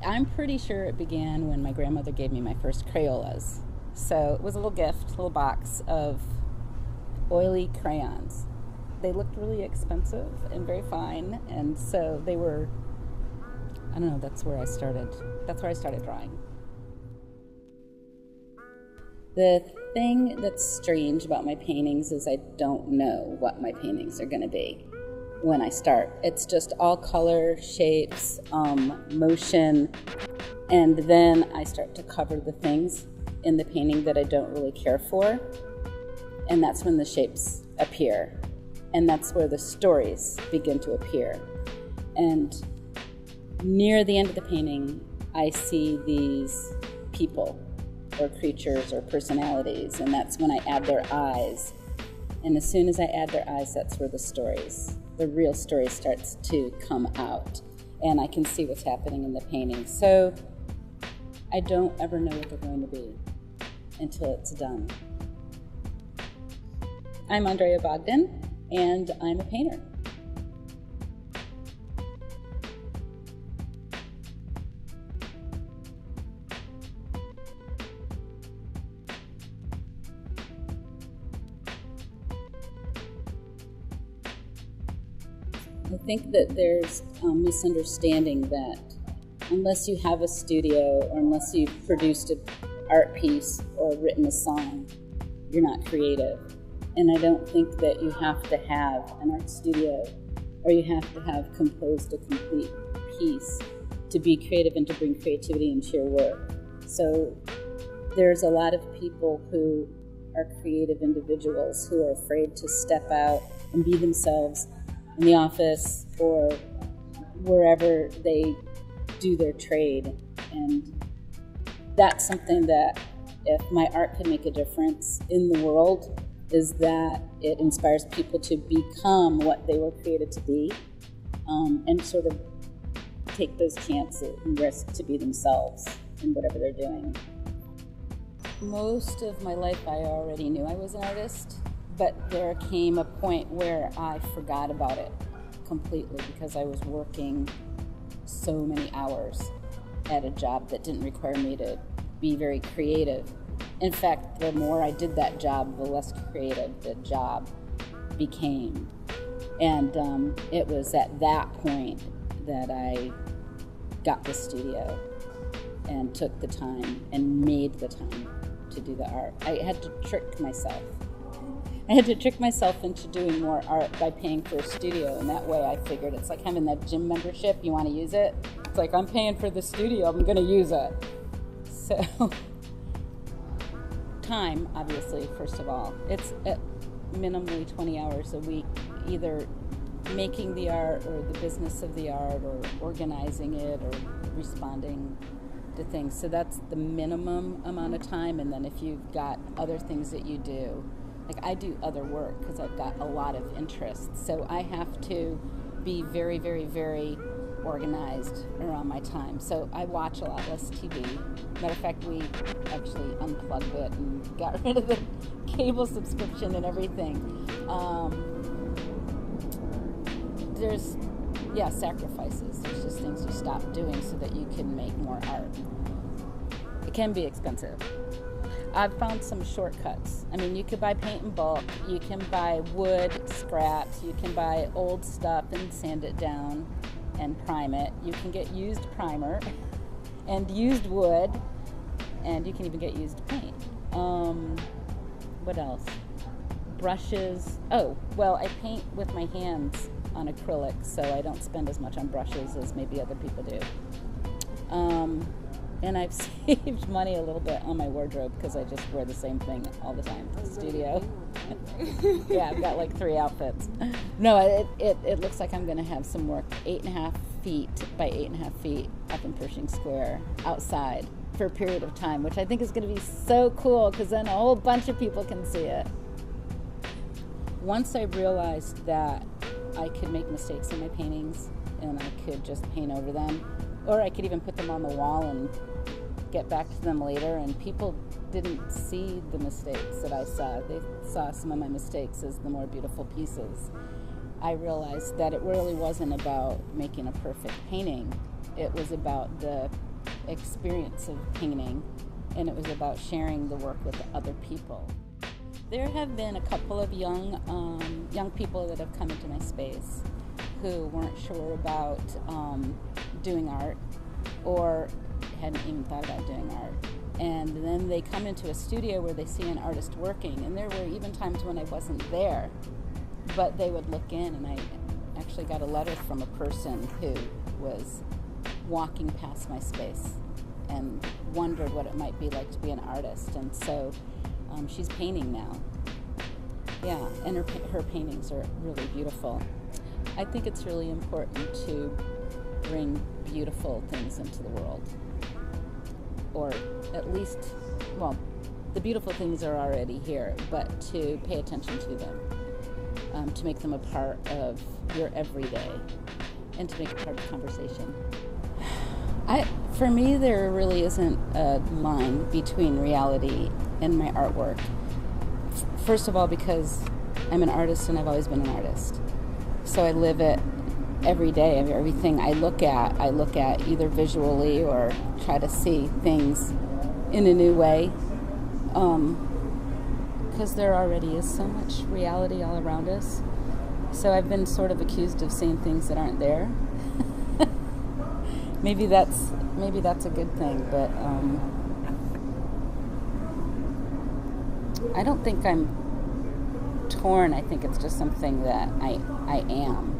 I'm pretty sure it began when my grandmother gave me my first Crayolas. So it was a little gift, a little box of oily crayons. They looked really expensive and very fine, and so they were, I don't know, that's where I started drawing. The thing that's strange about my paintings is I don't know what my paintings are going to be when I start. It's just all color, shapes, motion, and then I start to cover the things in the painting that I don't really care for, and that's when the shapes appear, and that's where the stories begin to appear. And near the end of the painting, I see these people or creatures or personalities, and that's when I add their eyes. And as soon as I add their eyes, that's where the real story starts to come out, and I can see what's happening in the painting. So I don't ever know what they're going to be until it's done. I'm Andrea Bogdan, and I'm a painter. I think that there's a misunderstanding that unless you have a studio or unless you've produced an art piece or written a song, you're not creative. And I don't think that you have to have an art studio or you have to have composed a complete piece to be creative and to bring creativity into your work. So there's a lot of people who are creative individuals who are afraid to step out and be themselves in the office or wherever they do their trade. And that's something that if my art could make a difference in the world, is that it inspires people to become what they were created to be, and sort of take those chances and risk to be themselves in whatever they're doing. Most of my life I already knew I was an artist, but there came a point where I forgot about it completely because I was working so many hours at a job that didn't require me to be very creative. In fact, the more I did that job, the less creative the job became. And it was at that point that I got the studio and took the time and made the time to do the art. I had to trick myself. I had to trick myself into doing more art by paying for a studio, and that way I figured it's like having that gym membership, you want to use it? It's like, I'm paying for the studio, I'm going to use it. So, time, obviously, first of all. It's minimally 20 hours a week, either making the art or the business of the art or organizing it or responding to things. So that's the minimum amount of time, and then if you've got other things that you do, like I do other work because I've got a lot of interests, so I have to be very, very, very organized around my time. So I watch a lot less TV. Matter of fact, we actually unplugged it and got rid of the cable subscription and everything. There's, sacrifices. There's just things you stop doing so that you can make more art. It can be expensive. I've found some shortcuts. I mean, you could buy paint in bulk, you can buy wood scraps, you can buy old stuff and sand it down and prime it. You can get used primer and used wood, and you can even get used paint. What else? Brushes. Oh, well, I paint with my hands on acrylic, so I don't spend as much on brushes as maybe other people do. And I've saved money a little bit on my wardrobe because I just wear the same thing all the time to the studio. Yeah, I've got like 3 outfits. No, it looks like I'm going to have some work 8.5 feet by 8.5 feet up in Pershing Square outside for a period of time, which I think is going to be so cool because then a whole bunch of people can see it. Once I realized that I could make mistakes in my paintings and I could just paint over them, or I could even put them on the wall and get back to them later, and people didn't see the mistakes that I saw. They saw some of my mistakes as the more beautiful pieces. I realized that it really wasn't about making a perfect painting. It was about the experience of painting, and it was about sharing the work with other people. There have been a couple of young people that have come into my space who weren't sure about doing art or hadn't even thought about doing art. And then they come into a studio where they see an artist working, and there were even times when I wasn't there, but they would look in, and I actually got a letter from a person who was walking past my space and wondered what it might be like to be an artist. And so she's painting now. Yeah, and her paintings are really beautiful. I think it's really important to bring beautiful things into the world. Or at least, well, the beautiful things are already here, but to pay attention to them, to make them a part of your everyday, and to make it part of conversation. For me, there really isn't a line between reality and my artwork. First of all, because I'm an artist and I've always been an artist. So I live it every day. I mean, everything I look at either visually or try to see things in a new way. Because there already is so much reality all around us. So I've been sort of accused of seeing things that aren't there. Maybe that's a good thing, but I don't think I'm torn. I think it's just something that I am.